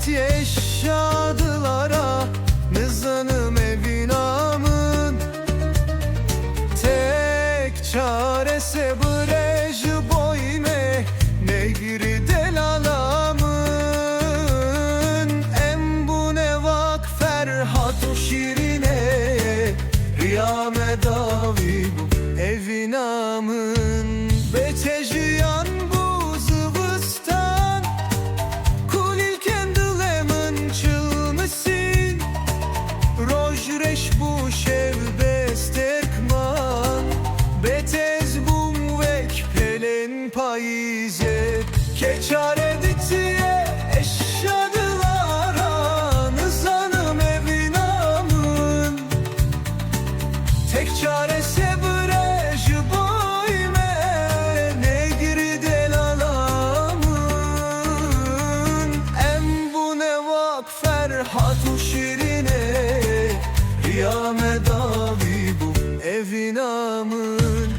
Eti eşyadılara nızanım evin amın. Tek çaresi brejı boyme negri delalamın. Em bu ne vak ferhat şirine riyame davi bu evin amın. Betejiyan bu zıvıstan kulil kendilemin çılmısın. Rojreş bu şevbes terkman betez bum vek pelen payize. Keçare ditiye eşyadılara nızanım evin amın. Tek çaresi brejı boyme negri delalamın. Em bu ne vak ferhat şirine riyame davi bu evin amın.